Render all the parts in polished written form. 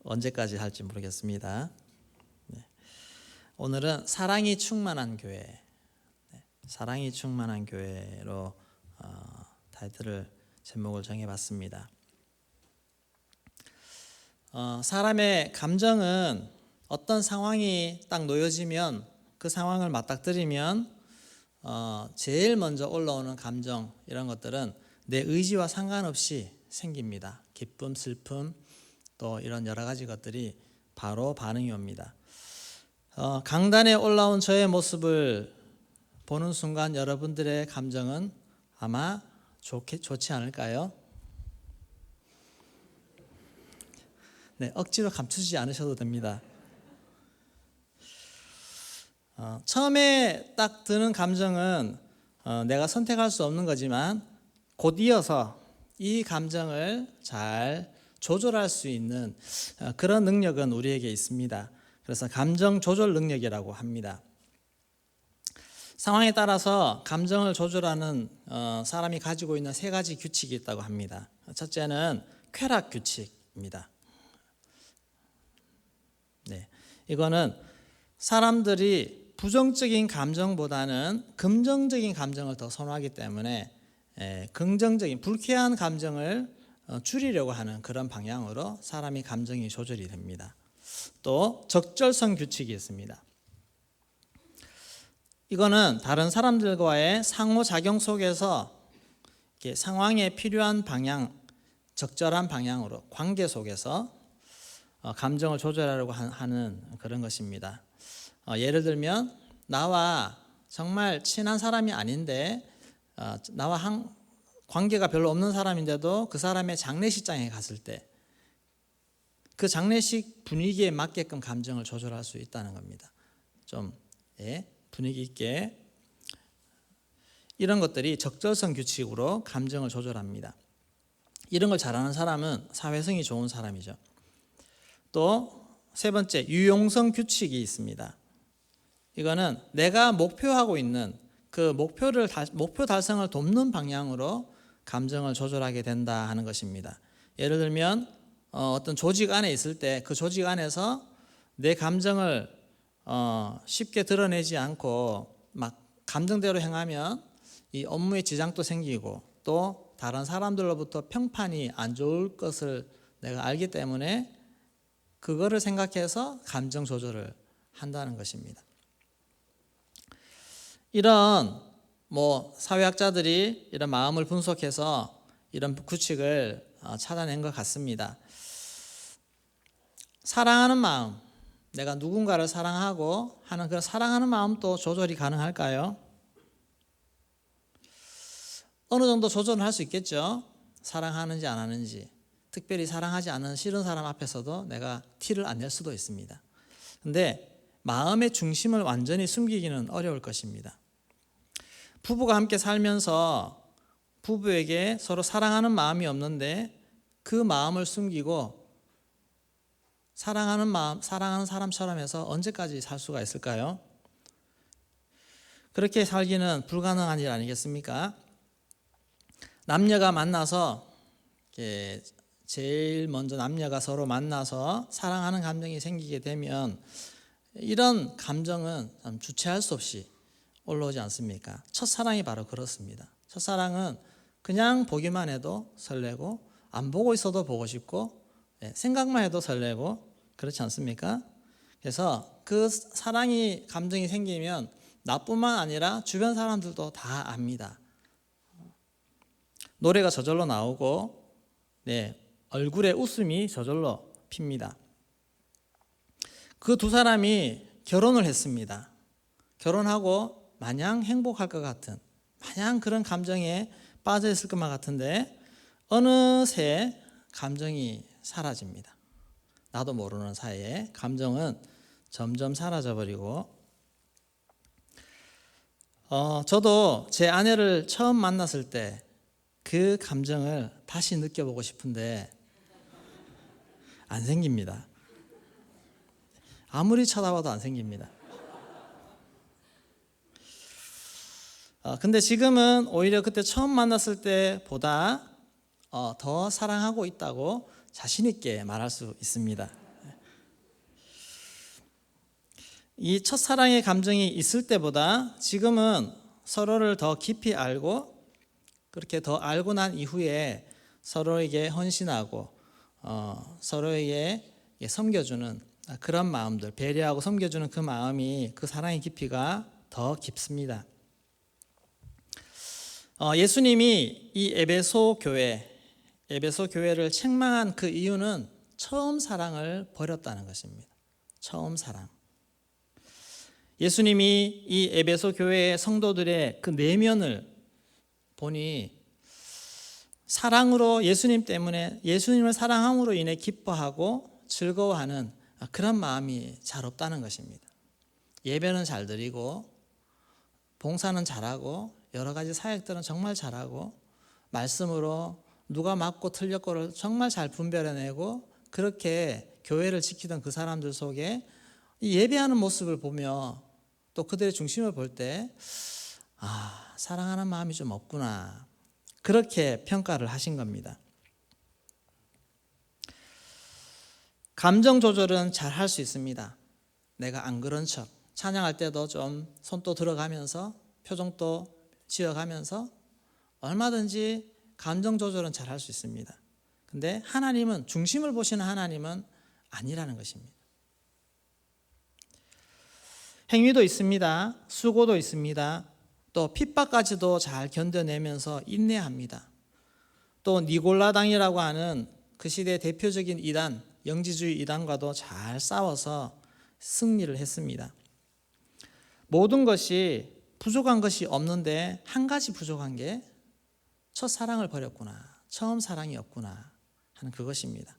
언제까지 할지 모르겠습니다. 네. 오늘은 사랑이 충만한 교회, 사랑이 충만한 교회로 타이틀을 제목을 정해봤습니다. 사람의 감정은 어떤 상황이 딱 놓여지면 그 상황을 맞닥뜨리면 제일 먼저 올라오는 감정, 이런 것들은 내 의지와 상관없이 생깁니다. 기쁨, 슬픔, 또 이런 여러 가지 것들이 바로 반응이 옵니다. 강단에 올라온 저의 모습을 보는 순간 여러분들의 감정은 아마 좋지 않을까요? 네, 억지로 감추지 않으셔도 됩니다. 처음에 딱 드는 감정은 내가 선택할 수 없는 거지만 곧 이어서 이 감정을 잘 조절할 수 있는 그런 능력은 우리에게 있습니다. 그래서 감정 조절 능력이라고 합니다. 상황에 따라서 감정을 조절하는 사람이 가지고 있는 세 가지 규칙이 있다고 합니다. 첫째는 쾌락 규칙입니다. 네, 이거는 사람들이 부정적인 감정보다는 긍정적인 감정을 더 선호하기 때문에 긍정적인 불쾌한 감정을 줄이려고 하는 그런 방향으로 사람이 감정이 조절이 됩니다. 또 적절성 규칙이 있습니다. 이거는 다른 사람들과의 상호작용 속에서 상황에 필요한 방향, 적절한 방향으로 관계 속에서 감정을 조절하려고 하는 그런 것입니다. 예를 들면 나와 정말 친한 사람이 아닌데 나와 관계가 별로 없는 사람인데도 그 사람의 장례식장에 갔을 때 그 장례식 분위기에 맞게끔 감정을 조절할 수 있다는 겁니다. 좀 분위기 있게, 이런 것들이 적절성 규칙으로 감정을 조절합니다. 이런 걸 잘하는 사람은 사회성이 좋은 사람이죠. 또 세 번째, 유용성 규칙이 있습니다. 이거는 내가 목표하고 있는 그 목표 달성을 돕는 방향으로 감정을 조절하게 된다 하는 것입니다. 예를 들면 어떤 조직 안에 있을 때 그 조직 안에서 내 감정을 쉽게 드러내지 않고 막 감정대로 행하면 이 업무에 지장도 생기고 또 다른 사람들로부터 평판이 안 좋을 것을 내가 알기 때문에 그거를 생각해서 감정 조절을 한다는 것입니다. 이런 사회학자들이 이런 마음을 분석해서 이런 규칙을 찾아낸 것 같습니다. 사랑하는 마음, 내가 누군가를 사랑하고 하는 그런 사랑하는 마음도 조절이 가능할까요? 어느 정도 조절은 할 수 있겠죠. 사랑하는지 안 하는지. 특별히 사랑하지 않는 싫은 사람 앞에서도 내가 티를 안 낼 수도 있습니다. 근데 마음의 중심을 완전히 숨기기는 어려울 것입니다. 부부가 함께 살면서 부부에게 서로 사랑하는 마음이 없는데 그 마음을 숨기고 사랑하는 사람처럼 해서 언제까지 살 수가 있을까요? 그렇게 살기는 불가능한 일 아니겠습니까? 남녀가 만나서 제일 먼저 남녀가 서로 만나서 사랑하는 감정이 생기게 되면 이런 감정은 주체할 수 없이 올라오지 않습니까? 첫사랑이 바로 그렇습니다. 첫사랑은 그냥 보기만 해도 설레고 안 보고 있어도 보고 싶고 생각만 해도 설레고 그렇지 않습니까? 그래서 그 감정이 생기면 나뿐만 아니라 주변 사람들도 다 압니다. 노래가 저절로 나오고 얼굴에 웃음이 저절로 핍니다. 그 두 사람이 결혼을 했습니다. 결혼하고 마냥 행복할 것 같은, 마냥 그런 감정에 빠져 있을 것만 같은데 어느새 감정이 사라집니다. 나도 모르는 사이에 감정은 점점 사라져버리고 저도 제 아내를 처음 만났을 때 그 감정을 다시 느껴보고 싶은데 안 생깁니다. 아무리 쳐다봐도 안 생깁니다. 근데 지금은 오히려 그때 처음 만났을 때보다 더 사랑하고 있다고 자신 있게 말할 수 있습니다. 이 첫사랑의 감정이 있을 때보다 지금은 서로를 더 깊이 알고 그렇게 더 알고 난 이후에 서로에게 헌신하고 서로에게 섬겨주는 그런 마음들, 배려하고 섬겨주는 그 마음이, 그 사랑의 깊이가 더 깊습니다. 예수님이 이 에베소 교회를 책망한 그 이유는 처음 사랑을 버렸다는 것입니다. 처음 사랑. 예수님이 이 에베소 교회의 성도들의 그 내면을 보니 사랑으로, 예수님 때문에, 예수님을 사랑함으로 인해 기뻐하고 즐거워하는 그런 마음이 잘 없다는 것입니다. 예배는 잘 드리고 봉사는 잘하고 여러 가지 사역들은 정말 잘하고 말씀으로 누가 맞고 틀렸고를 정말 잘 분별해내고 그렇게 교회를 지키던 그 사람들 속에 이 예배하는 모습을 보며 또 그들의 중심을 볼 때 사랑하는 마음이 좀 없구나, 그렇게 평가를 하신 겁니다. 감정 조절은 잘 할 수 있습니다. 내가 안 그런 척, 찬양할 때도 좀 손도 들어가면서 표정도 지어가면서 얼마든지 감정 조절은 잘 할 수 있습니다. 근데 하나님은, 중심을 보시는 하나님은 아니라는 것입니다. 행위도 있습니다. 수고도 있습니다. 또 핍박까지도 잘 견뎌내면서 인내합니다. 또 니골라당이라고 하는 그 시대의 대표적인 이단, 영지주의 이단과도 잘 싸워서 승리를 했습니다. 모든 것이, 부족한 것이 없는데 한 가지 부족한 게 첫사랑을 버렸구나, 처음 사랑이 없구나 하는 그것입니다.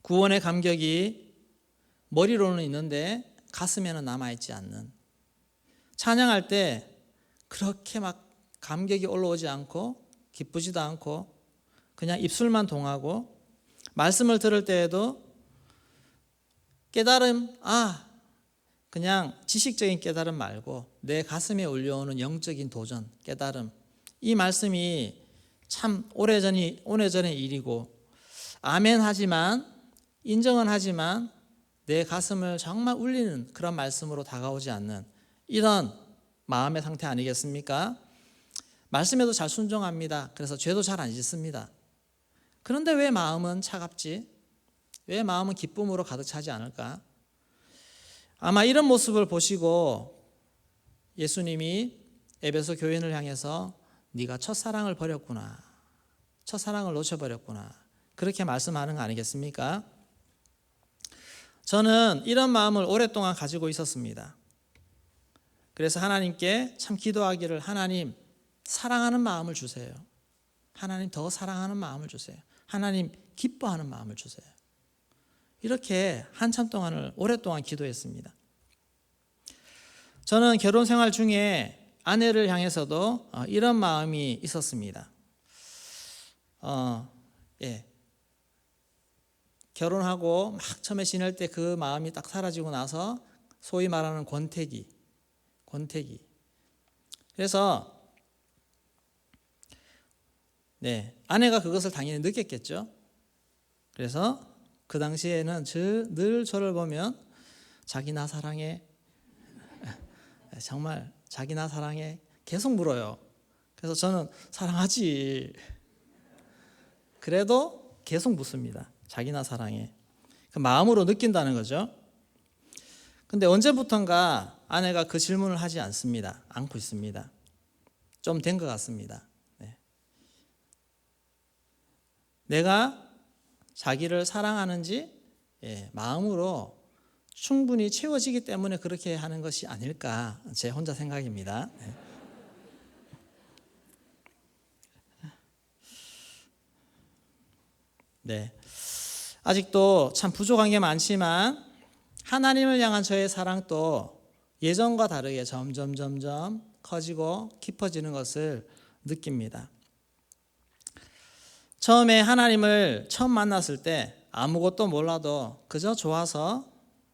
구원의 감격이 머리로는 있는데 가슴에는 남아있지 않는, 찬양할 때 그렇게 막 감격이 올라오지 않고 기쁘지도 않고 그냥 입술만 동하고, 말씀을 들을 때에도 깨달음, 그냥 지식적인 깨달음 말고 내 가슴에 울려오는 영적인 도전, 깨달음, 이 말씀이 참 오래전의 일이고 아멘 하지만, 인정은 하지만 내 가슴을 정말 울리는 그런 말씀으로 다가오지 않는 이런 마음의 상태 아니겠습니까? 말씀에도 잘 순종합니다. 그래서 죄도 잘 안 짓습니다. 그런데 왜 마음은 차갑지? 왜 마음은 기쁨으로 가득 차지 않을까? 아마 이런 모습을 보시고 예수님이 에베소 교인을 향해서 네가 첫사랑을 버렸구나, 첫사랑을 놓쳐버렸구나, 그렇게 말씀하는 거 아니겠습니까? 저는 이런 마음을 오랫동안 가지고 있었습니다. 그래서 하나님께 참 기도하기를, 하나님 사랑하는 마음을 주세요. 하나님 더 사랑하는 마음을 주세요. 하나님 기뻐하는 마음을 주세요. 이렇게 한참 동안을 오랫동안 기도했습니다. 저는 결혼 생활 중에 아내를 향해서도 이런 마음이 있었습니다. 결혼하고 막 처음에 지낼 때 그 마음이 딱 사라지고 나서 소위 말하는 권태기. 그래서 아내가 그것을 당연히 느꼈겠죠. 그래서 그 당시에는 늘 저를 보면 자기 나 사랑해, 정말 자기 나 사랑해 계속 물어요. 그래서 저는 사랑하지, 그래도 계속 묻습니다. 자기 나 사랑해. 그 마음으로 느낀다는 거죠. 근데 언제부턴가 아내가 그 질문을 하지 않고 있습니다. 좀 된 것 같습니다. 내가 자기를 사랑하는지 마음으로 충분히 채워지기 때문에 그렇게 하는 것이 아닐까, 제 혼자 생각입니다. 아직도 참 부족한 게 많지만 하나님을 향한 저의 사랑도 예전과 다르게 점점 커지고 깊어지는 것을 느낍니다. 처음에 하나님을 처음 만났을 때 아무것도 몰라도 그저 좋아서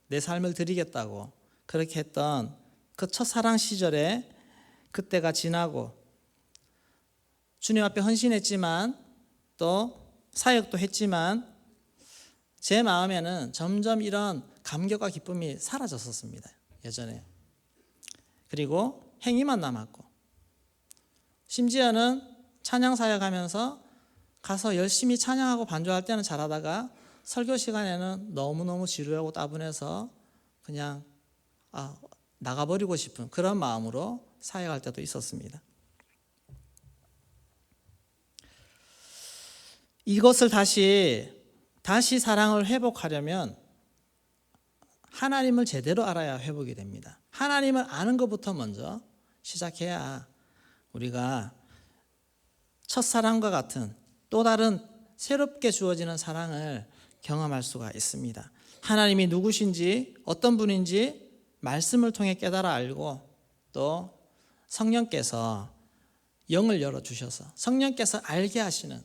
내 삶을 드리겠다고 그렇게 했던 그 첫사랑 시절에 그때가 지나고 주님 앞에 헌신했지만 또 사역도 했지만 제 마음에는 점점 이런 감격과 기쁨이 사라졌었습니다. 예전에. 그리고 행위만 남았고, 심지어는 찬양 사역하면서 가서 열심히 찬양하고 반주할 때는 잘하다가 설교 시간에는 너무너무 지루하고 따분해서 그냥 나가버리고 싶은 그런 마음으로 사역할 때도 있었습니다. 이것을 다시 사랑을 회복하려면 하나님을 제대로 알아야 회복이 됩니다. 하나님을 아는 것부터 먼저 시작해야 우리가 첫사랑과 같은 또 다른 새롭게 주어지는 사랑을 경험할 수가 있습니다. 하나님이 누구신지 어떤 분인지 말씀을 통해 깨달아 알고, 또 성령께서 영을 열어주셔서 성령께서 알게 하시는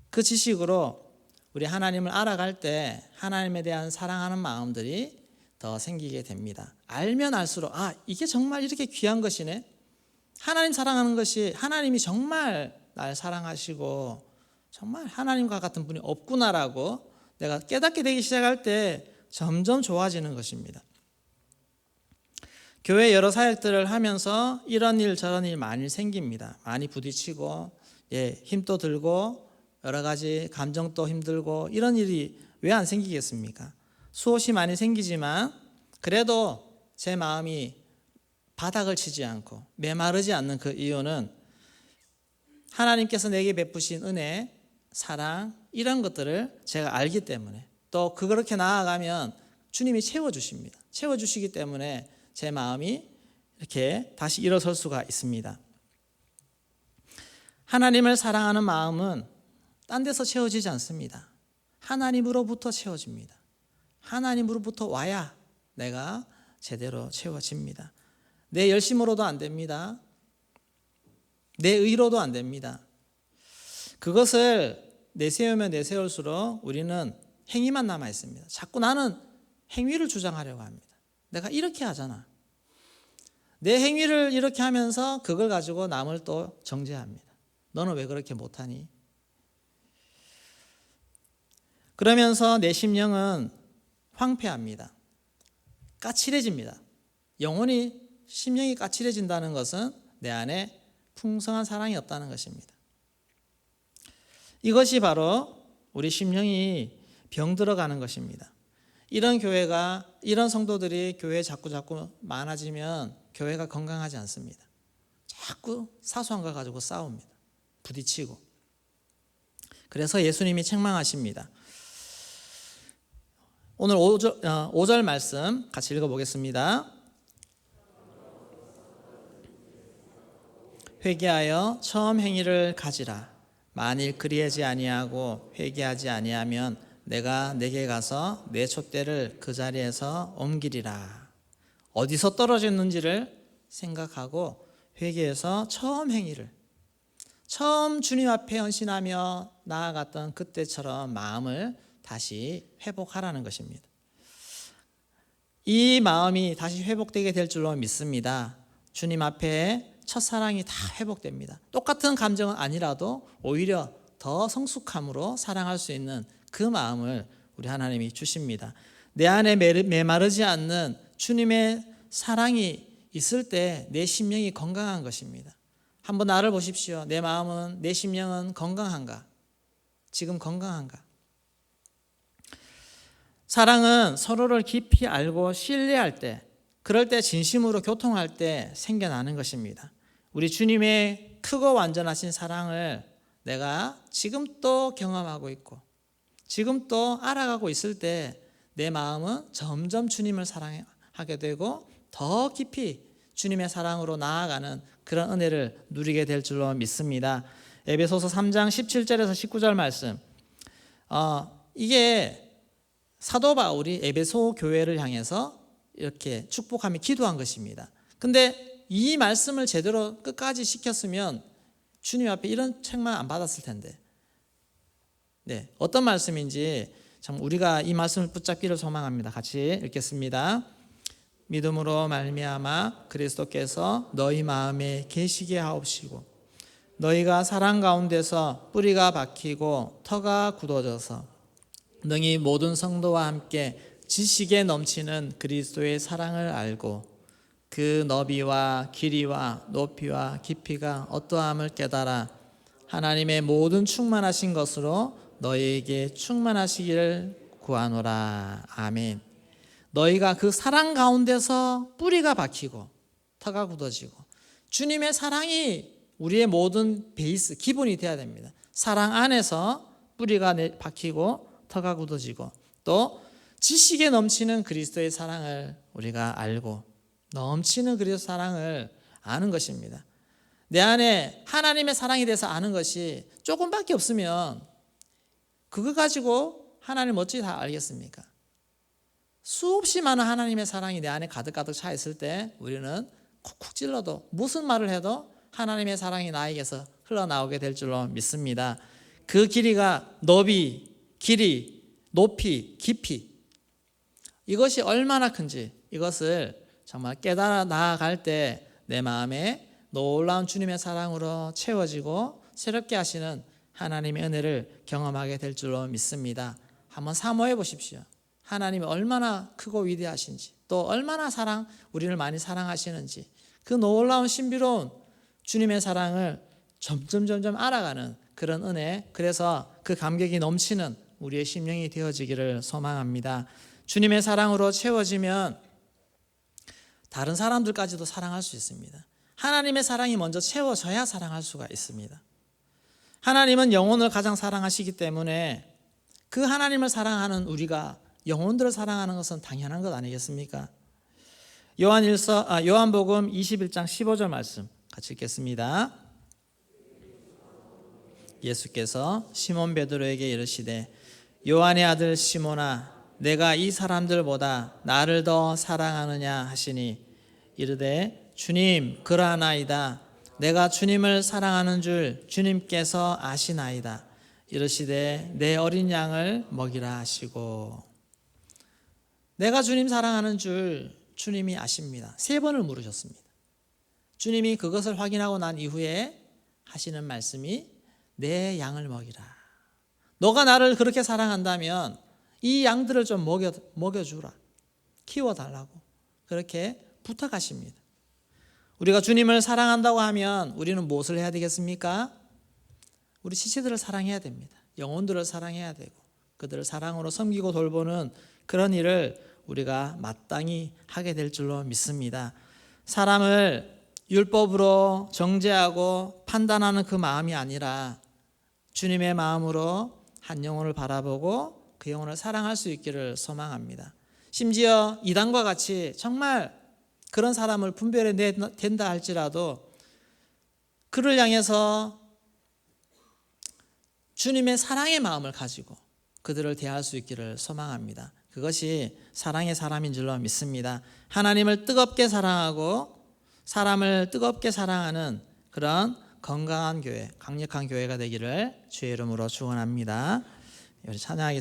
그 지식으로 우리 하나님을 알아갈 때 하나님에 대한 사랑하는 마음들이 더 생기게 됩니다. 알면 알수록 이게 정말 이렇게 귀한 것이네, 하나님 사랑하는 것이, 하나님이 정말 날 사랑하시고 정말 하나님과 같은 분이 없구나라고 내가 깨닫게 되기 시작할 때 점점 좋아지는 것입니다. 교회 여러 사역들을 하면서 이런 일 저런 일 많이 생깁니다. 많이 부딪히고 힘도 들고 여러 가지 감정도 힘들고, 이런 일이 왜 안 생기겠습니까? 수없이 많이 생기지만 그래도 제 마음이 바닥을 치지 않고 메마르지 않는 그 이유는 하나님께서 내게 베푸신 은혜, 사랑, 이런 것들을 제가 알기 때문에, 또 그렇게 나아가면 주님이 채워주십니다. 채워주시기 때문에 제 마음이 이렇게 다시 일어설 수가 있습니다. 하나님을 사랑하는 마음은 딴 데서 채워지지 않습니다. 하나님으로부터 채워집니다. 하나님으로부터 와야 내가 제대로 채워집니다. 내 열심으로도 안 됩니다. 내 의로도 안 됩니다. 그것을 내세우면 내세울수록 우리는 행위만 남아 있습니다. 자꾸 나는 행위를 주장하려고 합니다. 내가 이렇게 하잖아. 내 행위를 이렇게 하면서 그걸 가지고 남을 또 정죄합니다. 너는 왜 그렇게 못하니? 그러면서 내 심령은 황폐합니다. 까칠해집니다. 영혼이, 심령이 까칠해진다는 것은 내 안에 풍성한 사랑이 없다는 것입니다. 이것이 바로 우리 심령이 병들어가는 것입니다. 이런 교회가, 이런 성도들이 교회에 자꾸 많아지면 교회가 건강하지 않습니다. 자꾸 사소한 걸 가지고 싸웁니다. 부딪히고. 그래서 예수님이 책망하십니다. 오늘 5절 말씀 같이 읽어보겠습니다. 회개하여 처음 행위를 가지라. 만일 그리하지 아니하고 회개하지 아니하면 내가 내게 가서 내 촛대를 그 자리에서 옮기리라. 어디서 떨어졌는지를 생각하고 회개해서 처음 행위를, 처음 주님 앞에 헌신하며 나아갔던 그때처럼 마음을 다시 회복하라는 것입니다. 이 마음이 다시 회복되게 될 줄로 믿습니다. 주님 앞에 첫사랑이 다 회복됩니다. 똑같은 감정은 아니라도 오히려 더 성숙함으로 사랑할 수 있는 그 마음을 우리 하나님이 주십니다. 내 안에 메마르지 않는 주님의 사랑이 있을 때 내 심령이 건강한 것입니다. 한번 나를 보십시오. 내 마음은, 내 심령은 건강한가? 지금 건강한가? 사랑은 서로를 깊이 알고 신뢰할 때, 그럴 때 진심으로 교통할 때 생겨나는 것입니다. 우리 주님의 크고 완전하신 사랑을 내가 지금 또 경험하고 있고 지금 또 알아가고 있을 때 내 마음은 점점 주님을 사랑하게 되고 더 깊이 주님의 사랑으로 나아가는 그런 은혜를 누리게 될 줄로 믿습니다. 에베소서 3장 17절에서 19절 말씀, 이게 사도 바울이 에베소 교회를 향해서 이렇게 축복하며 기도한 것입니다. 근데 이 말씀을 제대로 끝까지 시켰으면 주님 앞에 이런 책만 안 받았을 텐데, 어떤 말씀인지 참 우리가 이 말씀을 붙잡기를 소망합니다. 같이 읽겠습니다. 믿음으로 말미암아 그리스도께서 너희 마음에 계시게 하옵시고 너희가 사랑 가운데서 뿌리가 박히고 터가 굳어져서 능히 모든 성도와 함께 지식에 넘치는 그리스도의 사랑을 알고 그 너비와 길이와 높이와 깊이가 어떠함을 깨달아 하나님의 모든 충만하신 것으로 너희에게 충만하시기를 구하노라. 아멘. 너희가 그 사랑 가운데서 뿌리가 박히고 터가 굳어지고, 주님의 사랑이 우리의 모든 베이스, 기본이 되어야 됩니다. 사랑 안에서 뿌리가 박히고 터가 굳어지고, 또 지식에 넘치는 그리스도의 사랑을 우리가 알고, 넘치는 그리스도 사랑을 아는 것입니다. 내 안에 하나님의 사랑에 대해서 아는 것이 조금밖에 없으면 그거 가지고 하나님 어찌 다 알겠습니까? 수없이 많은 하나님의 사랑이 내 안에 가득가득 차 있을 때 우리는 쿡쿡 찔러도, 무슨 말을 해도 하나님의 사랑이 나에게서 흘러나오게 될 줄로 믿습니다. 그 길이가 너비, 길이, 높이, 깊이, 이것이 얼마나 큰지, 이것을 정말 깨달아 나아갈 때 내 마음에 놀라운 주님의 사랑으로 채워지고 새롭게 하시는 하나님의 은혜를 경험하게 될 줄로 믿습니다. 한번 사모해 보십시오. 하나님이 얼마나 크고 위대하신지, 또 얼마나 우리를 많이 사랑하시는지, 그 놀라운 신비로운 주님의 사랑을 점점 알아가는 그런 은혜, 그래서 그 감격이 넘치는 우리의 심령이 되어지기를 소망합니다. 주님의 사랑으로 채워지면 다른 사람들까지도 사랑할 수 있습니다. 하나님의 사랑이 먼저 채워져야 사랑할 수가 있습니다. 하나님은 영혼을 가장 사랑하시기 때문에 그 하나님을 사랑하는 우리가 영혼들을 사랑하는 것은 당연한 것 아니겠습니까? 요한복음 21장 15절 말씀 같이 읽겠습니다. 예수께서 시몬 베드로에게 이르시되 요한의 아들 시몬아, 내가 이 사람들보다 나를 더 사랑하느냐 하시니 이르되 주님, 그러하나이다. 내가 주님을 사랑하는 줄 주님께서 아시나이다. 이르시되 내 어린 양을 먹이라 하시고, 내가 주님 사랑하는 줄 주님이 아십니다. 3번을 물으셨습니다. 주님이 그것을 확인하고 난 이후에 하시는 말씀이 내 양을 먹이라. 너가 나를 그렇게 사랑한다면 이 양들을 좀 먹여주라. 키워달라고 그렇게 부탁하십니다. 우리가 주님을 사랑한다고 하면 우리는 무엇을 해야 되겠습니까? 우리 지체들을 사랑해야 됩니다. 영혼들을 사랑해야 되고 그들을 사랑으로 섬기고 돌보는 그런 일을 우리가 마땅히 하게 될 줄로 믿습니다. 사람을 율법으로 정죄하고 판단하는 그 마음이 아니라 주님의 마음으로 한 영혼을 바라보고 그 영혼을 사랑할 수 있기를 소망합니다. 심지어 이단과 같이 정말 그런 사람을 분별해 된다 할지라도 그를 향해서 주님의 사랑의 마음을 가지고 그들을 대할 수 있기를 소망합니다. 그것이 사랑의 사람인 줄로 믿습니다. 하나님을 뜨겁게 사랑하고 사람을 뜨겁게 사랑하는 그런 건강한 교회, 강력한 교회가 되기를 주의 이름으로 축원합니다. 우리 찬양하겠습니다.